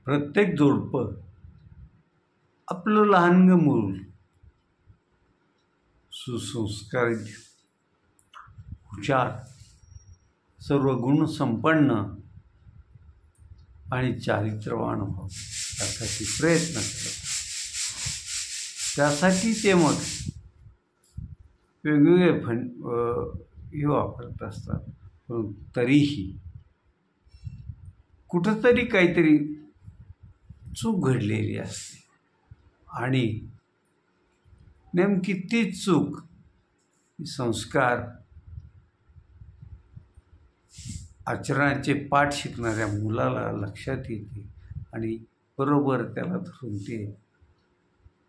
प्रत्येक जोडपं आपलं लहानगं मूल सुसंस्कारित, हुशार, सर्व गुण संपन्न आणि चारित्र्यवान व्हावं यासाठी प्रयत्न करतात. त्यासाठी ते मग वेगवेगळे हे वापरत असतात. पण तरीही कुठंतरी काहीतरी चूक घडलेली असते आणि नेमकी तीच चूक संस्कार आचरणाचे पाठ शिकणाऱ्या मुलाला लक्षात येते आणि बरोबर त्याला धरून ते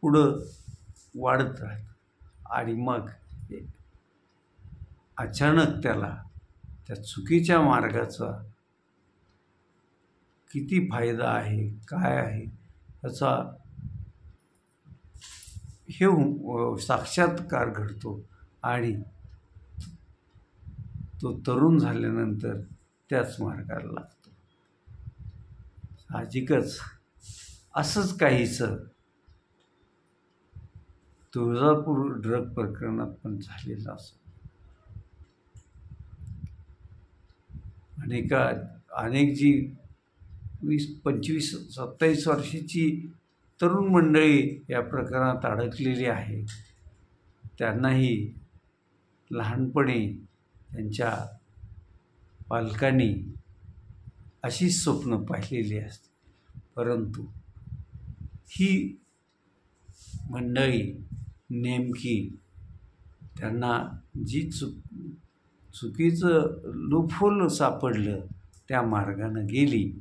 पुढं वाढत राहतं आणि मग अचानक त्याला त्या चुकीच्या मार्गाचा किती फायदा आहे, काय आहे याचा हे साक्षात्कार घडतो आणि तो तरुण झाल्यानंतर त्याच मार्गाला लागतो. साहजिकच असंच काहीचं तुळजापूर ड्रग प्रकरणात पण झालेलं असं. अनेक जी 20, 25, 27 वर्षाची तरुण मंडळी या प्रकरणात अडकलेली आहे. त्यांनाही लहानपणी त्यांच्या पालकांनी अशीच स्वप्न पाहिलेली असते. परंतु ही मंडळी नेमकी त्यांना जी चुकीचं लूपहोल सापडलं त्या मार्गानं गेली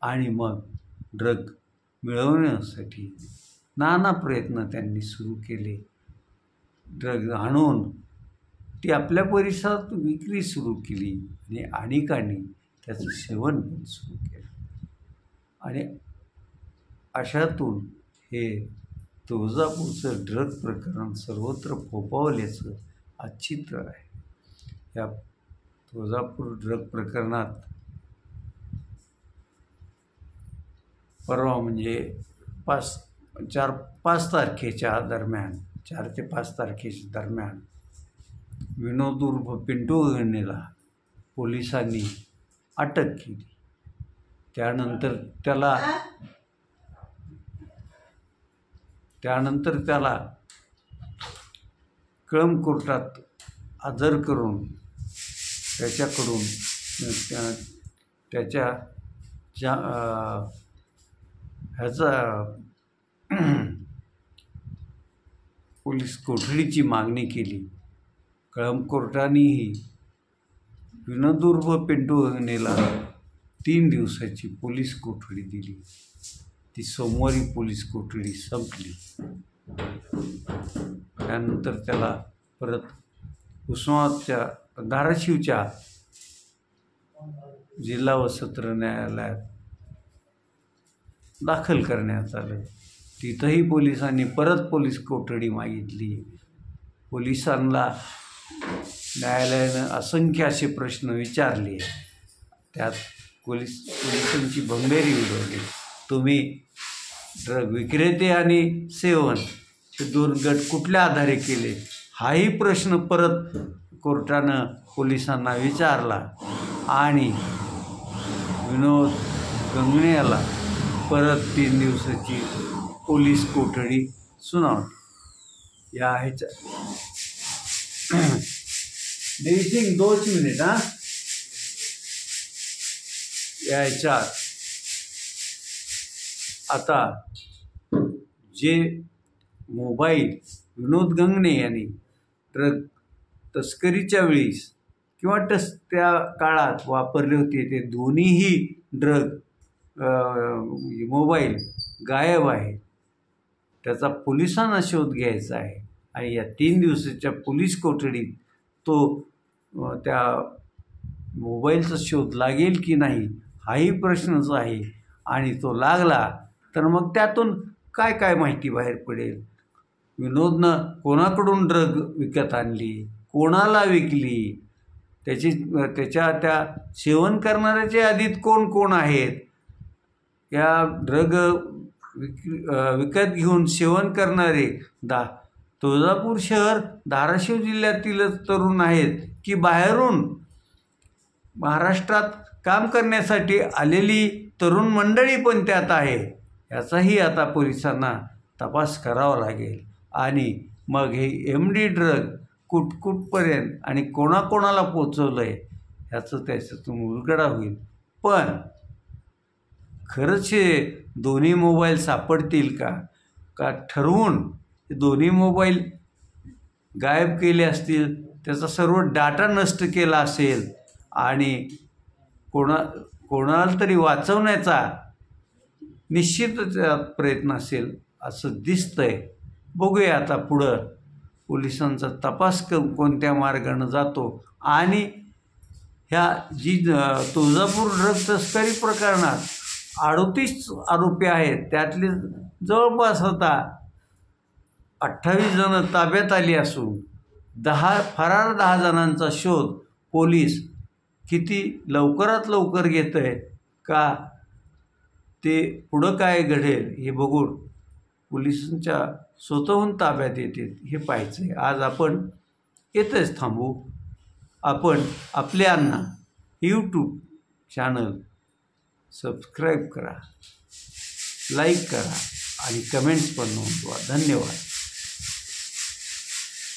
आणि मग ड्रग मिळवण्यासाठी नाना प्रयत्न त्यांनी सुरू केले. ड्रग आणून ती आपल्या परिसरात विक्री सुरू केली आणि अनेकांनी त्याचं सेवन पण सुरू केलं आणि अशातून हे तुळजापूरचं ड्रग प्रकरण सर्वत्र फोफावल्याचं आज चित्र आहे. या तुळजापूर ड्रग प्रकरणात परवा म्हणजे 4 तारखेच्या दरम्यान 4 ते 5 तारखेच्या दरम्यान विनोद उर्फ पिंटू गंगणेला पोलिसांनी अटक केली. त्यानंतर त्याला कळंब कोर्टात हजर करून त्याच्याकडून त्याच्या पोलीस कोठडीची मागणी केली. कळंब कोर्टानेही विनोद उर्फ पिंटू गंगणेला 3 दिवसाची पोलीस कोठडी दिली. ती सोमवारी पोलीस कोठडी संपली. त्यानंतर त्याला परत उस्मानाबादच्या धाराशिवच्या जिल्हा व सत्र न्यायालयात दाखल करण्यात आलं. तिथंही पोलिसांनी परत पोलीस कोठडी मागितली. पोलिसांना न्यायालयानं असंख्य असे प्रश्न विचारले. त्यात पोलिसांची भंगेरी उडवली. तुम्ही ड्रग विक्रेते आणि सेवन हे 2 गट कुठल्या आधारे केले हाही प्रश्न परत कोर्टानं पोलिसांना विचारला आणि विनोद गंगणे याला परत 3 दिवसाची पोलीस कोठडी सुनावली. या ह्याच्या देविसिंग 2 मिनिट याच्यात आता जे मोबाईल विनोद गंगणे यांनी ड्रग तस्करीच्या वेळेस किंवा त्या काळात वापरले होते ते दोन्हीही ड्रग मोबाईल गायब आहे. त्याचा पोलिसांना शोध घ्यायचा आहे आणि या 3 दिवसाच्या पोलीस कोठडीत तो त्या मोबाईलचा शोध लागेल की नाही हाही प्रश्नच आहे. आणि तो लागला तर मग त्यातून काय काय माहिती बाहेर पडेल. विनोदनं कोणाकडून ड्रग विकत आणली, कोणाला विकली, त्या सेवन करणाऱ्याच्या यादीत कोण कोण आहेत या ड्रग विकत घेऊन सेवन करणारे तुळजापूर शहर धाराशिव जिल्ह्यातीलच तरुण आहेत की बाहेरून महाराष्ट्रात काम करण्यासाठी आलेली तरुण मंडळी पण त्यात आहे, याचाही आता पोलिसांना तपास करावा लागेल. आणि मग हे MD ड्रग कुठपर्यंत आणि कोणाकोणाला पोचवलं आहे ह्याचं त्याच्यातून उलगडा होईल. पण खरंच हे दोन्ही मोबाईल सापडतील का ठरवून दोन्ही मोबाईल गायब केले असतील, त्याचा सर्व डाटा नष्ट केला असेल आणि कोणाला तरी वाचवण्याचा निश्चितच प्रयत्न असेल असं दिसतंय. बघूया आता पुढं पोलिसांचा तपास कोणत्या मार्गानं जातो आणि ह्या तुळजापूर ड्रग तस्करी प्रकरणात 38 आरोपी आहेत, त्यातले जवळपास आता 28 जण ताब्यात आली असून फरार 10 जणांचा शोध पोलीस किती लवकरात लवकर घेत आहे का ते पुढं काय घडेल हे बघून पोलिसांच्या स्वतःहून ताब्यात येतील हे पाहायचं आहे. आज आपण येथेच थांबू. आपण आपल्यांना YouTube चॅनल सबस्क्राईब करा, लाईक करा आणि कमेंट्स पण नोंदवा. धन्यवाद.